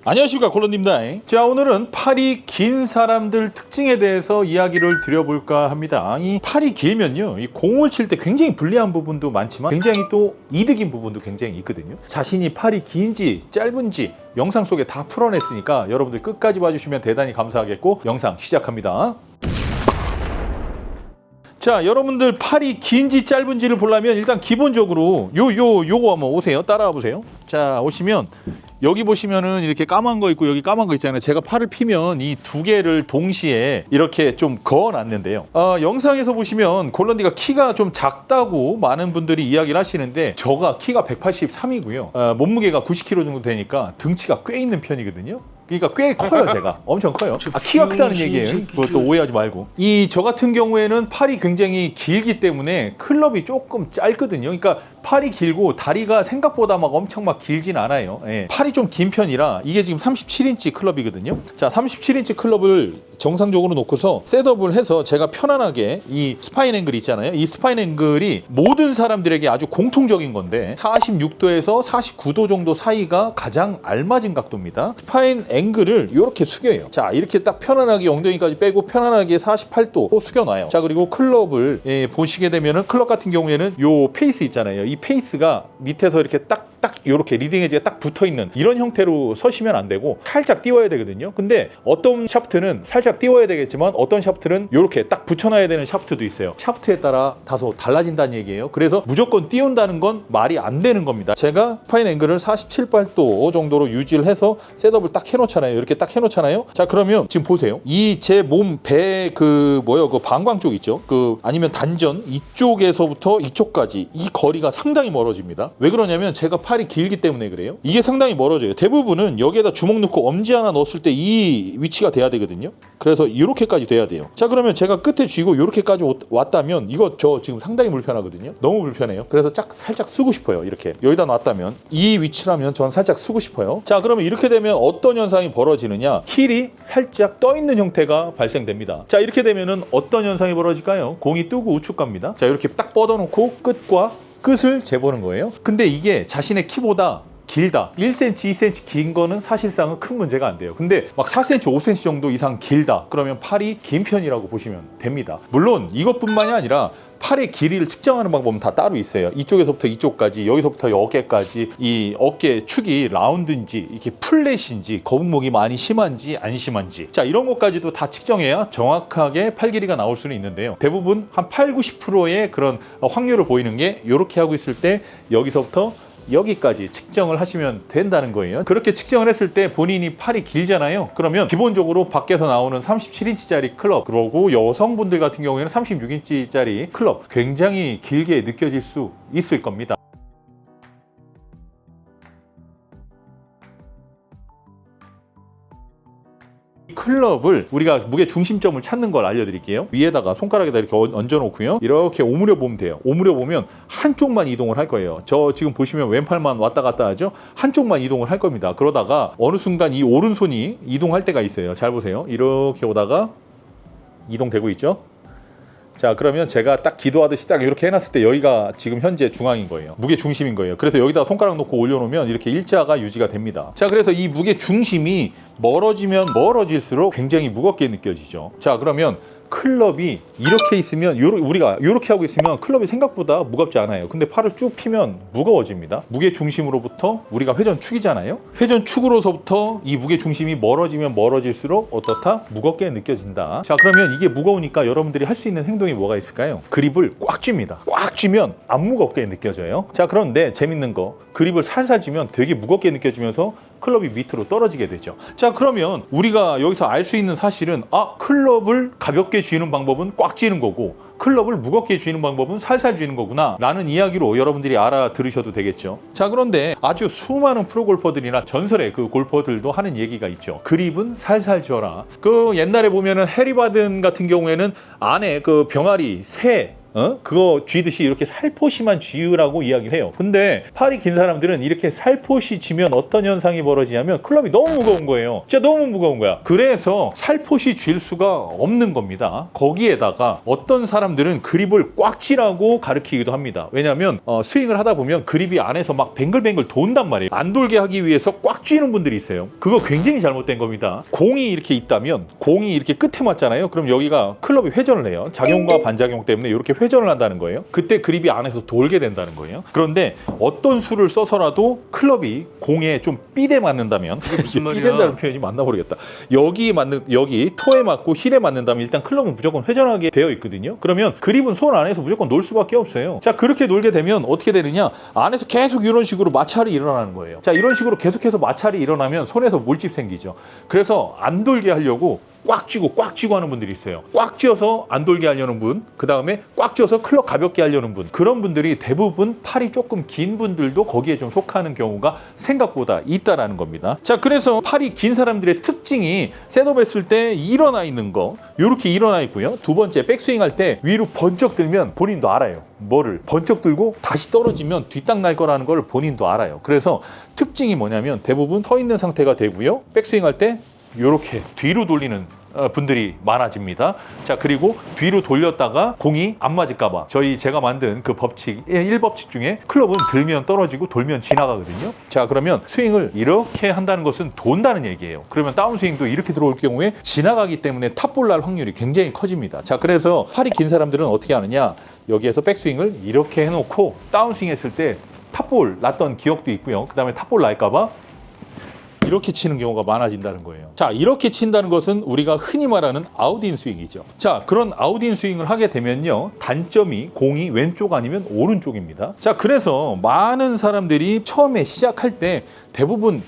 안녕하십니까, 콜론입니다. 자, 오늘은 팔이 긴 사람들 특징에 대해서 이야기를 드려볼까 합니다. 이 팔이 길면요, 이 공을 칠 때 굉장히 불리한 부분도 많지만 굉장히 또 이득인 부분도 굉장히 있거든요. 자신이 팔이 긴지 짧은지 영상 속에 다 풀어냈으니까 여러분들 끝까지 봐주시면 대단히 감사하겠고, 영상 시작합니다. 자, 여러분들 팔이 긴지 짧은지를 보려면 일단 기본적으로 요거 한번 오세요. 따라와 보세요. 자, 오시면 여기 보시면은 이렇게 까만 거 있고 여기 까만 거 있잖아요. 제가 팔을 피면 이 두 개를 동시에 이렇게 좀 그어놨는데요. 영상에서 보시면 골런디가 키가 좀 작다고 많은 분들이 이야기를 하시는데, 저가 키가 183이고요. 몸무게가 90kg 정도 되니까 등치가 꽤 있는 편이거든요. 그러니까 꽤 커요. 제가 엄청 커요. 키가 크다는 얘기예요. 그것도 오해하지 말고. 저 같은 경우에는 팔이 굉장히 길기 때문에 클럽이 조금 짧거든요. 그러니까 팔이 길고 다리가 생각보다 막 엄청 막 길진 않아요. 팔이 좀 긴 편이라 이게 지금 37인치 클럽이거든요. 자, 37인치 클럽을 정상적으로 놓고서 셋업을 해서 제가 편안하게 이 스파인 앵글 있잖아요. 이 스파인 앵글이 모든 사람들에게 아주 공통적인 건데 46도에서 49도 정도 사이가 가장 알맞은 각도입니다. 스파인 앵글을 이렇게 숙여요. 자, 이렇게 딱 편안하게 엉덩이까지 빼고 편안하게 48도 숙여놔요. 자, 그리고 클럽을 보시게 되면은 클럽 같은 경우에는 요 페이스 있잖아요. 이 페이스가 밑에서 이렇게 딱 이렇게 리딩 에지가 딱 붙어있는 이런 형태로 서시면 안 되고 살짝 띄워야 되거든요. 근데 어떤 샤프트는 살짝 띄워야 되겠지만 어떤 샤프트는 이렇게 딱 붙여놔야 되는 샤프트도 있어요. 샤프트에 따라 다소 달라진다는 얘기예요. 그래서 무조건 띄운다는 건 말이 안 되는 겁니다. 제가 파인 앵글을 47, 8도 정도로 유지를 해서 셋업을 딱 해놓잖아요. 이렇게 딱 해놓잖아요. 자, 그러면 지금 보세요. 이 제 몸 배 그 방광 쪽 있죠? 아니면 단전 이쪽에서부터 이쪽까지 이 거리가 상당히 멀어집니다. 왜 그러냐면 제가 팔이 길기 때문에 그래요. 이게 상당히 멀어져요. 대부분은 여기에다 주먹 넣고 엄지 하나 넣었을 때 이 위치가 돼야 되거든요. 그래서 이렇게까지 돼야 돼요. 자, 그러면 제가 끝에 쥐고 이렇게까지 왔다면 이거 저 지금 상당히 불편하거든요. 너무 불편해요. 그래서 살짝 쓰고 싶어요. 이렇게 여기다 놨다면 이 위치라면 전 살짝 쓰고 싶어요. 자, 그러면 이렇게 되면 어떤 현상이 벌어지느냐, 힐이 살짝 떠 있는 형태가 발생됩니다. 자, 이렇게 되면은 어떤 현상이 벌어질까요? 공이 뜨고 우측 갑니다. 자, 이렇게 딱 뻗어놓고 끝과 끝을 재보는 거예요. 근데 이게 자신의 키보다 길다, 1cm, 2cm 긴 거는 사실상은 큰 문제가 안 돼요. 근데 막 4cm, 5cm 정도 이상 길다, 그러면 팔이 긴 편이라고 보시면 됩니다. 물론 이것뿐만이 아니라 팔의 길이를 측정하는 방법은 다 따로 있어요. 이쪽에서부터 이쪽까지, 여기서부터 어깨까지, 이 어깨 축이 라운드인지 이렇게 플랫인지 거북목이 많이 심한지 안 심한지, 자, 이런 것까지도 다 측정해야 정확하게 팔 길이가 나올 수는 있는데요. 대부분 한 8, 90%의 그런 확률을 보이는 게 이렇게 하고 있을 때 여기서부터 여기까지 측정을 하시면 된다는 거예요. 그렇게 측정을 했을 때 본인이 팔이 길잖아요. 그러면 기본적으로 밖에서 나오는 37인치짜리 클럽, 그리고 여성분들 같은 경우에는 36인치짜리 클럽 굉장히 길게 느껴질 수 있을 겁니다. 클럽을 우리가 무게 중심점을 찾는 걸 알려드릴게요. 위에다가 손가락에다 이렇게 얹어 놓고요, 이렇게 오므려 보면 돼요. 오므려 보면 한쪽만 이동을 할 거예요. 저 지금 보시면 왼팔만 왔다 갔다 하죠. 한쪽만 이동을 할 겁니다. 그러다가 어느 순간 이 오른손이 이동할 때가 있어요. 잘 보세요. 이렇게 오다가 이동되고 있죠. 자, 그러면 제가 딱 기도하듯이 딱 이렇게 해놨을 때 여기가 지금 현재 중앙인 거예요. 무게 중심인 거예요. 그래서 여기다 손가락 놓고 올려놓으면 이렇게 일자가 유지가 됩니다. 자, 그래서 이 무게 중심이 멀어지면 멀어질수록 굉장히 무겁게 느껴지죠. 자, 그러면 클럽이 이렇게 있으면 우리가 이렇게 하고 있으면 클럽이 생각보다 무겁지 않아요. 근데 팔을 쭉 피면 무거워집니다. 무게 중심으로부터 우리가 회전축이잖아요. 회전축으로서부터 이 무게 중심이 멀어지면 멀어질수록 어떻다? 무겁게 느껴진다. 자, 그러면 이게 무거우니까 여러분들이 할 수 있는 행동이 뭐가 있을까요? 그립을 꽉 쥡니다. 꽉 쥐면 안 무겁게 느껴져요. 자, 그런데 재밌는 거, 그립을 살살 쥐면 되게 무겁게 느껴지면서 클럽이 밑으로 떨어지게 되죠. 자, 그러면 우리가 여기서 알 수 있는 사실은, 클럽을 가볍게 쥐는 방법은 꽉 쥐는 거고 클럽을 무겁게 쥐는 방법은 살살 쥐는 거구나 라는 이야기로 여러분들이 알아들으셔도 되겠죠. 자, 그런데 아주 수많은 프로골퍼들이나 전설의 그 골퍼들도 하는 얘기가 있죠. 그립은 살살 쥐어라. 옛날에 보면은 해리 바든 같은 경우에는 안에 그 병아리, 새, 그거 쥐듯이 이렇게 살포시만 쥐으라고 이야기를 해요. 근데 팔이 긴 사람들은 이렇게 살포시 쥐면 어떤 현상이 벌어지냐면 클럽이 너무 무거운 거예요. 진짜 너무 무거운 거야. 그래서 살포시 쥘 수가 없는 겁니다. 거기에다가 어떤 사람들은 그립을 꽉 쥐라고 가르치기도 합니다. 왜냐하면 스윙을 하다 보면 그립이 안에서 막 뱅글뱅글 돈단 말이에요. 안 돌게 하기 위해서 꽉 쥐는 분들이 있어요. 그거 굉장히 잘못된 겁니다. 공이 이렇게 있다면 공이 이렇게 끝에 맞잖아요. 그럼 여기가 클럽이 회전을 해요. 작용과 반작용 때문에 이렇게 회전을 한다는 거예요. 그때 그립이 안에서 돌게 된다는 거예요. 그런데 어떤 수를 써서라도 클럽이 공에 좀 삐대 맞는다면 삐댄다는 표현이 맞나 모르겠다. 여기 토에 맞고 힐에 맞는다면 일단 클럽은 무조건 회전하게 되어 있거든요. 그러면 그립은 손 안에서 무조건 놀 수밖에 없어요. 자, 그렇게 놀게 되면 어떻게 되느냐? 안에서 계속 이런 식으로 마찰이 일어나는 거예요. 자, 이런 식으로 계속해서 마찰이 일어나면 손에서 물집 생기죠. 그래서 안 돌게 하려고 꽉 쥐고 하는 분들이 있어요. 꽉 쥐어서 안 돌게 하려는 분, 그 다음에 꽉 쥐어서 클럽 가볍게 하려는 분, 그런 분들이 대부분 팔이 조금 긴 분들도 거기에 좀 속하는 경우가 생각보다 있다라는 겁니다. 자, 그래서 팔이 긴 사람들의 특징이 셋업 했을 때 일어나 있는 거, 이렇게 일어나 있고요. 두 번째, 백스윙 할 때 위로 번쩍 들면 본인도 알아요. 뭐를 번쩍 들고 다시 떨어지면 뒷땅 날 거라는 걸 본인도 알아요. 그래서 특징이 뭐냐면 대부분 서 있는 상태가 되고요. 백스윙 할 때 이렇게 뒤로 돌리는 분들이 많아집니다. 자, 그리고 뒤로 돌렸다가 공이 안 맞을까봐 제가 만든 그 법칙 1법칙 중에 클럽은 들면 떨어지고 돌면 지나가거든요. 자, 그러면 스윙을 이렇게 한다는 것은 돈다는 얘기예요. 그러면 다운스윙도 이렇게 들어올 경우에 지나가기 때문에 탑볼 날 확률이 굉장히 커집니다. 자, 그래서 팔이 긴 사람들은 어떻게 하느냐, 여기에서 백스윙을 이렇게 해놓고 다운스윙 했을 때 탑볼 났던 기억도 있고요. 그 다음에 탑볼 날까봐 이렇게 치는 경우가 많아진다는 거예요. 자, 이렇게 친다는 것은 우리가 흔히 말하는 아웃인 스윙이죠. 자, 그런 아웃인 스윙을 하게 되면요, 단점이 공이 왼쪽 아니면 오른쪽입니다. 자, 그래서 많은 사람들이 처음에 시작할 때 대부분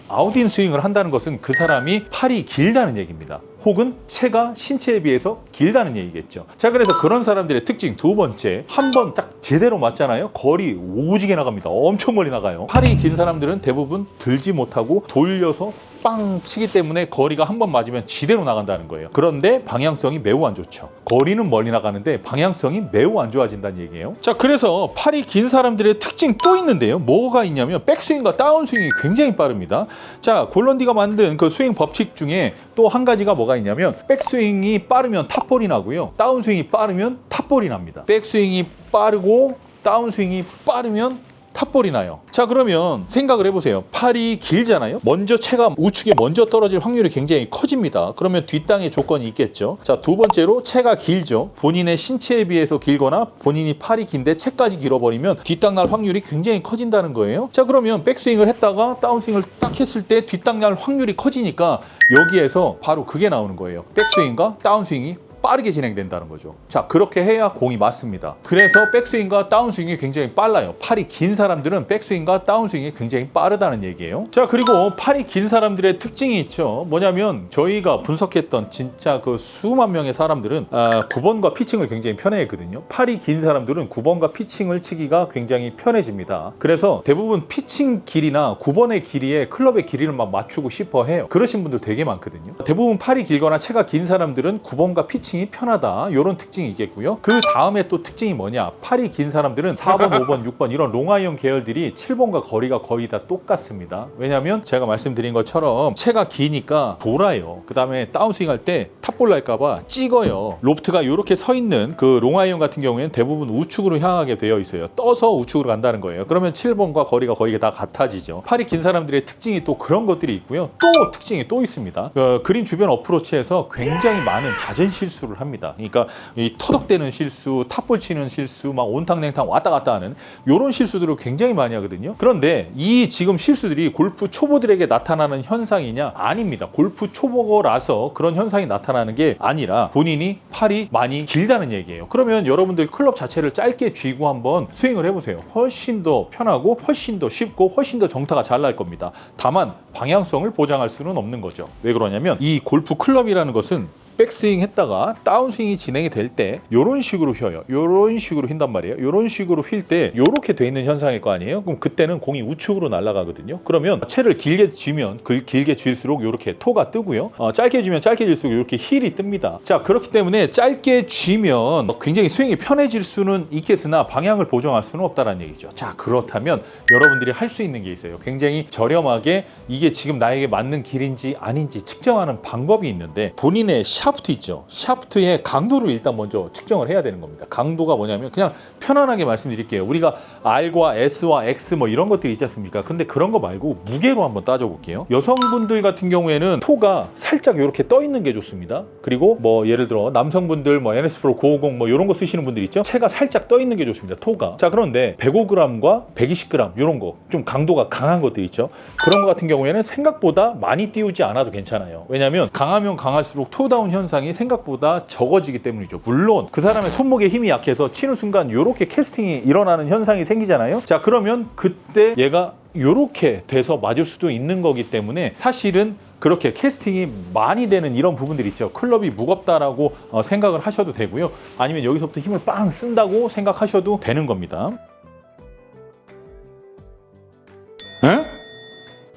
아웃인 스윙을 한다는 것은 그 사람이 팔이 길다는 얘기입니다. 혹은 체가 신체에 비해서 길다는 얘기겠죠. 자, 그래서 그런 사람들의 특징 두 번째, 한 번 딱 제대로 맞잖아요. 거리 오지게 나갑니다. 엄청 멀리 나가요. 팔이 긴 사람들은 대부분 들지 못하고 돌려서 빵 치기 때문에 거리가 한 번 맞으면 지대로 나간다는 거예요. 그런데 방향성이 매우 안 좋죠. 거리는 멀리 나가는데 방향성이 매우 안 좋아진다는 얘기예요. 자, 그래서 팔이 긴 사람들의 특징 또 있는데요. 뭐가 있냐면 백스윙과 다운스윙이 굉장히 빠릅니다. 자, 골런디가 만든 그 스윙 법칙 중에 또 한 가지가 뭐가 있냐면 백스윙이 빠르면 탑볼이 나고요. 다운스윙이 빠르면 탑볼이 납니다. 백스윙이 빠르고 다운스윙이 빠르면 탑볼이 나요. 자, 그러면 생각을 해보세요. 팔이 길잖아요. 먼저 체가 우측에 먼저 떨어질 확률이 굉장히 커집니다. 그러면 뒷땅의 조건이 있겠죠. 자, 두 번째로 체가 길죠. 본인의 신체에 비해서 길거나 본인이 팔이 긴데 체까지 길어버리면 뒷땅 날 확률이 굉장히 커진다는 거예요. 자, 그러면 백스윙을 했다가 다운스윙을 딱 했을 때 뒷땅 날 확률이 커지니까 여기에서 바로 그게 나오는 거예요. 백스윙과 다운스윙이 빠르게 진행된다는 거죠. 자, 그렇게 해야 공이 맞습니다. 그래서 백스윙과 다운스윙이 굉장히 빨라요. 팔이 긴 사람들은 백스윙과 다운스윙이 굉장히 빠르다는 얘기예요. 자, 그리고 팔이 긴 사람들의 특징이 있죠. 뭐냐면 저희가 분석했던 진짜 그 수만 명의 사람들은 9번과 피칭을 굉장히 편해했거든요. 팔이 긴 사람들은 9번과 피칭을 치기가 굉장히 편해집니다. 그래서 대부분 피칭 길이나 9번의 길이에 클럽의 길이를 막 맞추고 싶어 해요. 그러신 분들 되게 많거든요. 대부분 팔이 길거나 체가 긴 사람들은 9번과 피칭 이 편하다, 이런 특징이 있겠고요. 그 다음에 또 특징이 뭐냐, 팔이 긴 사람들은 4번, 5번, 6번 이런 롱아이언 계열들이 7번과 거리가 거의 다 똑같습니다. 왜냐하면 제가 말씀드린 것처럼 체가 기니까 돌아요. 그 다음에 다운스윙 할 때 탑볼 날까봐 찍어요. 로프트가 이렇게 서 있는 그 롱아이언 같은 경우에는 대부분 우측으로 향하게 되어 있어요. 떠서 우측으로 간다는 거예요. 그러면 7번과 거리가 거의 다 같아지죠. 팔이 긴 사람들의 특징이 또 그런 것들이 있고요. 또 특징이 또 있습니다. 그린 주변 어프로치에서 굉장히 많은 잦은 실수를 합니다. 그러니까 이 터덕대는 실수, 탑볼 치는 실수, 막 온탕냉탕 왔다 갔다 하는 이런 실수들을 굉장히 많이 하거든요. 그런데 이 지금 실수들이 골프 초보들에게 나타나는 현상이냐? 아닙니다. 골프 초보라서 그런 현상이 나타나는 게 아니라 본인이 팔이 많이 길다는 얘기예요. 그러면 여러분들 클럽 자체를 짧게 쥐고 한번 스윙을 해보세요. 훨씬 더 편하고 훨씬 더 쉽고 훨씬 더 정타가 잘 날 겁니다. 다만 방향성을 보장할 수는 없는 거죠. 왜 그러냐면 이 골프 클럽이라는 것은 백스윙 했다가 다운스윙이 진행이 될 때 이런 식으로 휘어요. 이런 식으로 휜단 말이에요. 이런 식으로 휠 때 이렇게 돼 있는 현상일 거 아니에요. 그럼 그때는 공이 우측으로 날아가거든요. 그러면 채를 길게 쥐면 길게 쥘수록 이렇게 토가 뜨고요. 짧게 쥐면 짧게 쥘수록 이렇게 힐이 뜹니다. 자, 그렇기 때문에 짧게 쥐면 굉장히 스윙이 편해질 수는 있겠으나 방향을 보정할 수는 없다는 얘기죠. 자, 그렇다면 여러분들이 할 수 있는 게 있어요. 굉장히 저렴하게 이게 지금 나에게 맞는 길인지 아닌지 측정하는 방법이 있는데, 본인의 샤프트 있죠. 샤프트의 강도를 일단 먼저 측정을 해야 되는 겁니다. 강도가 뭐냐면 그냥 편안하게 말씀드릴게요. 우리가 R과 S와 X 뭐 이런 것들이 있지 않습니까? 근데 그런 거 말고 무게로 한번 따져볼게요. 여성분들 같은 경우에는 토가 살짝 이렇게 떠 있는 게 좋습니다. 그리고 뭐 예를 들어 남성분들 뭐 NS 프로 950 뭐 이런 거 쓰시는 분들 있죠. 채가 살짝 떠 있는 게 좋습니다. 토가. 자, 그런데 105g과 120g 이런 거 좀 강도가 강한 것들 있죠. 그런 거 같은 경우에는 생각보다 많이 띄우지 않아도 괜찮아요. 왜냐하면 강하면 강할수록 토다운 현상이 생각보다 적어지기 때문이죠. 물론 그 사람의 손목에 힘이 약해서 치는 순간 이렇게 캐스팅이 일어나는 현상이 생기잖아요. 자, 그러면 그때 얘가 이렇게 돼서 맞을 수도 있는 거기 때문에 사실은 그렇게 캐스팅이 많이 되는 이런 부분들 있죠. 클럽이 무겁다라고 생각을 하셔도 되고요. 아니면 여기서부터 힘을 빵 쓴다고 생각하셔도 되는 겁니다.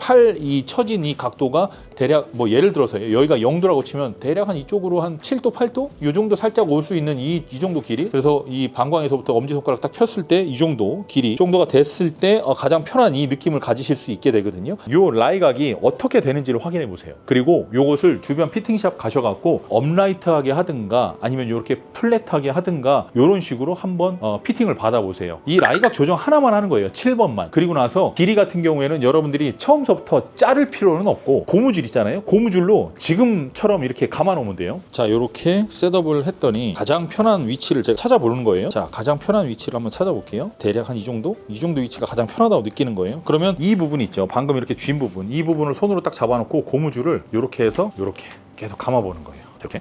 팔이 처진 이 각도가 대략 뭐 예를 들어서 여기가 0도라고 치면 대략 한 이쪽으로 한 7도, 8도? 이 정도 살짝 올 수 있는 이 정도 길이. 그래서 이 방광에서부터 엄지손가락 딱 폈을 때 이 정도 길이 정도가 됐을 때 가장 편한 이 느낌을 가지실 수 있게 되거든요. 요 라이각이 어떻게 되는지를 확인해 보세요. 그리고 요것을 주변 피팅샵 가셔갖고 업라이트하게 하든가 아니면 이렇게 플랫하게 하든가 이런 식으로 한번 피팅을 받아보세요. 이 라이각 조정 하나만 하는 거예요. 7번만. 그리고 나서 길이 같은 경우에는 여러분들이 처음서부터 자를 필요는 없고 고무줄 있잖아요. 고무줄로 지금처럼 이렇게 감아 놓으면 돼요. 자, 이렇게 셋업을 했더니 가장 편한 위치를 제가 찾아보는 거예요. 자, 가장 편한 위치를 한번 찾아볼게요. 대략 한 이 정도 위치가 가장 편하다고 느끼는 거예요. 그러면 이 부분 있죠. 방금 이렇게 쥔 부분, 이 부분을 손으로 딱 잡아놓고 고무줄을 이렇게 해서 이렇게 계속 감아보는 거예요. 이렇게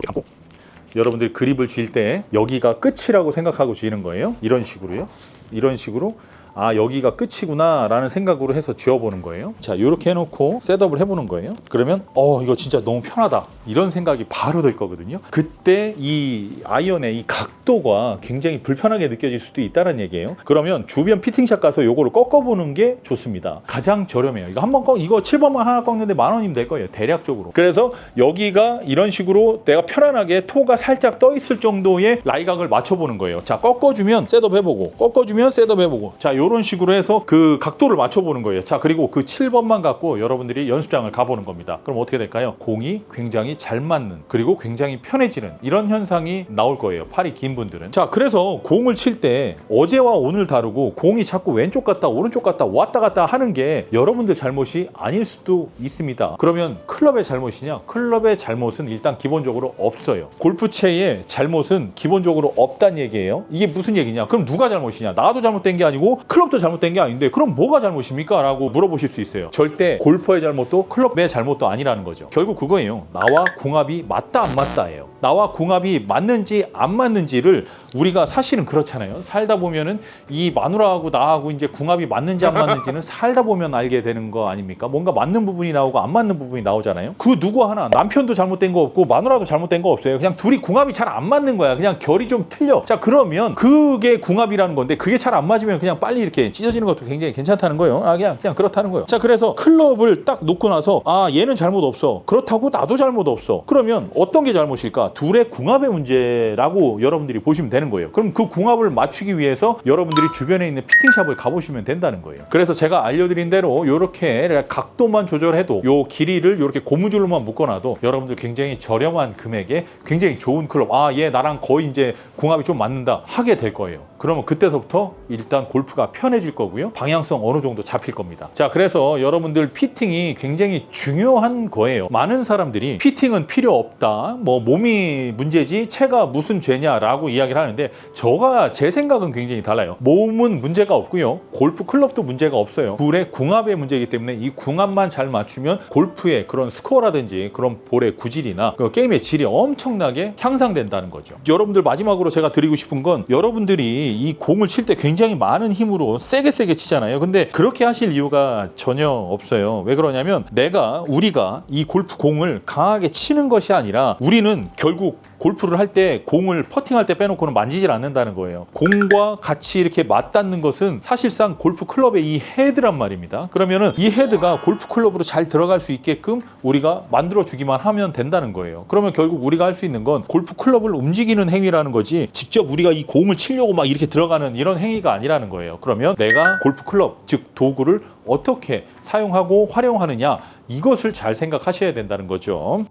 감고 여러분들이 그립을 쥘 때 여기가 끝이라고 생각하고 쥐는 거예요. 이런 식으로요. 이런 식으로 아, 여기가 끝이구나 라는 생각으로 해서 쥐어보는 거예요. 자, 이렇게 해놓고 셋업을 해보는 거예요. 그러면 이거 진짜 너무 편하다 이런 생각이 바로 들 거거든요. 그때 이 아이언의 이 각도가 굉장히 불편하게 느껴질 수도 있다는 얘기예요. 그러면 주변 피팅샵 가서 요거를 꺾어보는 게 좋습니다. 가장 저렴해요. 이거 한번 이거 7번만 하나 꺾는데 10,000원이면 될 거예요. 대략적으로. 그래서 여기가 이런 식으로 내가 편안하게 토가 살짝 떠 있을 정도의 라이각을 맞춰보는 거예요. 자, 꺾어주면 셋업 해보고 꺾어주면 셋업 해보고. 자, 이런 식으로 해서 그 각도를 맞춰보는 거예요. 자, 그리고 그 7번만 갖고 여러분들이 연습장을 가보는 겁니다. 그럼 어떻게 될까요? 공이 굉장히 잘 맞는, 그리고 굉장히 편해지는 이런 현상이 나올 거예요. 팔이 긴 분들은. 자, 그래서 공을 칠 때 어제와 오늘 다르고 공이 자꾸 왼쪽 갔다 오른쪽 갔다 왔다 갔다 하는 게 여러분들 잘못이 아닐 수도 있습니다. 그러면 클럽의 잘못이냐? 클럽의 잘못은 일단 기본적으로 없어요. 골프채의 잘못은 기본적으로 없다는 얘기예요. 이게 무슨 얘기냐? 그럼 누가 잘못이냐? 나도 잘못된 게 아니고 클럽도 잘못된 게 아닌데 그럼 뭐가 잘못입니까? 라고 물어보실 수 있어요. 절대 골퍼의 잘못도 클럽의 잘못도 아니라는 거죠. 결국 그거예요. 나와 궁합이 맞다 안 맞다예요. 나와 궁합이 맞는지 안 맞는지를 우리가 사실은 그렇잖아요. 살다 보면은 이 마누라하고 나하고 이제 궁합이 맞는지 안 맞는지는 살다 보면 알게 되는 거 아닙니까? 뭔가 맞는 부분이 나오고 안 맞는 부분이 나오잖아요. 그 누구 하나 남편도 잘못된 거 없고 마누라도 잘못된 거 없어요. 그냥 둘이 궁합이 잘 안 맞는 거야. 그냥 결이 좀 틀려. 자, 그러면 그게 궁합이라는 건데 그게 잘 안 맞으면 그냥 빨리 이렇게 찢어지는 것도 굉장히 괜찮다는 거예요. 그냥 그렇다는 거예요. 자, 그래서 클럽을 딱 놓고 나서 얘는 잘못 없어. 그렇다고 나도 잘못 없어. 그러면 어떤 게 잘못일까? 둘의 궁합의 문제라고 여러분들이 보시면 되는 거예요. 그럼 그 궁합을 맞추기 위해서 여러분들이 주변에 있는 피팅샵을 가보시면 된다는 거예요. 그래서 제가 알려드린 대로 이렇게 각도만 조절해도 요 길이를 이렇게 고무줄로만 묶어놔도 여러분들 굉장히 저렴한 금액에 굉장히 좋은 클럽, 얘 나랑 거의 이제 궁합이 좀 맞는다 하게 될 거예요. 그러면 그때서부터 일단 골프가 편해질 거고요. 방향성 어느 정도 잡힐 겁니다. 자, 그래서 여러분들 피팅이 굉장히 중요한 거예요. 많은 사람들이 피팅은 필요 없다, 뭐 몸이 문제지 채가 무슨 죄냐라고 이야기를 하는데 제 생각은 굉장히 달라요. 몸은 문제가 없고요. 골프 클럽도 문제가 없어요. 둘의 궁합의 문제이기 때문에 이 궁합만 잘 맞추면 골프의 그런 스코어라든지 그런 볼의 구질이나 그 게임의 질이 엄청나게 향상된다는 거죠. 여러분들 마지막으로 제가 드리고 싶은 건 여러분들이 이 공을 칠 때 굉장히 많은 힘으로 공으로 세게 치잖아요. 근데 그렇게 하실 이유가 전혀 없어요. 왜 그러냐면 우리가 이 골프 공을 강하게 치는 것이 아니라 우리는 결국 골프를 할 때 공을 퍼팅할 때 빼놓고는 만지질 않는다는 거예요. 공과 같이 이렇게 맞닿는 것은 사실상 골프 클럽의 이 헤드란 말입니다. 그러면은 이 헤드가 골프 클럽으로 잘 들어갈 수 있게끔 우리가 만들어 주기만 하면 된다는 거예요. 그러면 결국 우리가 할 수 있는 건 골프 클럽을 움직이는 행위라는 거지 직접 우리가 이 공을 치려고 막 이렇게 들어가는 이런 행위가 아니라는 거예요. 그러면 내가 골프 클럽, 즉 도구를 어떻게 사용하고 활용하느냐, 이것을 잘 생각하셔야 된다는 거죠.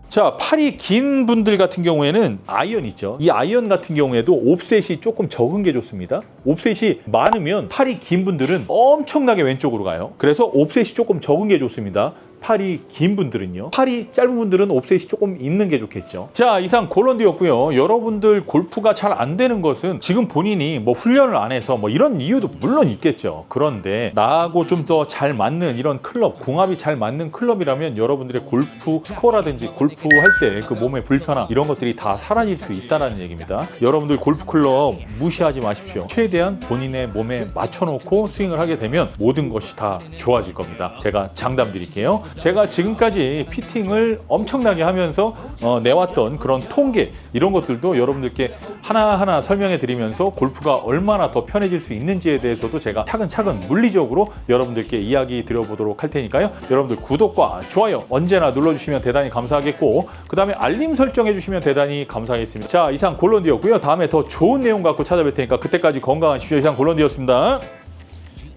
자, 팔이 긴 분들 같은 경우에는 아이언 있죠. 이 아이언 같은 경우에도 옵셋이 조금 적은 게 좋습니다. 옵셋이 많으면 팔이 긴 분들은 엄청나게 왼쪽으로 가요. 그래서 옵셋이 조금 적은 게 좋습니다. 팔이 긴 분들은요. 팔이 짧은 분들은 옵셋이 조금 있는 게 좋겠죠. 자, 이상 골런디였고요. 여러분들 골프가 잘 안 되는 것은 지금 본인이 뭐 훈련을 안 해서 뭐 이런 이유도 물론 있겠죠. 그런데 나하고 좀 더 잘 맞는 이런 클럽, 궁합이 잘 맞는 클럽이라면 여러분들의 골프 스코어라든지 골프 할 때 그 몸의 불편함 이런 것들이 다 사라질 수 있다는 얘기입니다. 여러분들 골프 클럽 무시하지 마십시오. 최대한 본인의 몸에 맞춰놓고 스윙을 하게 되면 모든 것이 다 좋아질 겁니다. 제가 장담 드릴게요. 제가 지금까지 피팅을 엄청나게 하면서 내왔던 그런 통계 이런 것들도 여러분들께 하나하나 설명해 드리면서 골프가 얼마나 더 편해질 수 있는지에 대해서도 제가 차근차근 물리적으로 여러분들께 이야기 드려보도록 할 테니까요. 여러분들 구독과 좋아요 언제나 눌러주시면 대단히 감사하겠고 그 다음에 알림 설정해 주시면 대단히 감사하겠습니다. 자, 이상 골런디였고요. 다음에 더 좋은 내용 갖고 찾아뵐 테니까 그때까지 건강하십시오. 이상 골런디였습니다.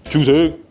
중생.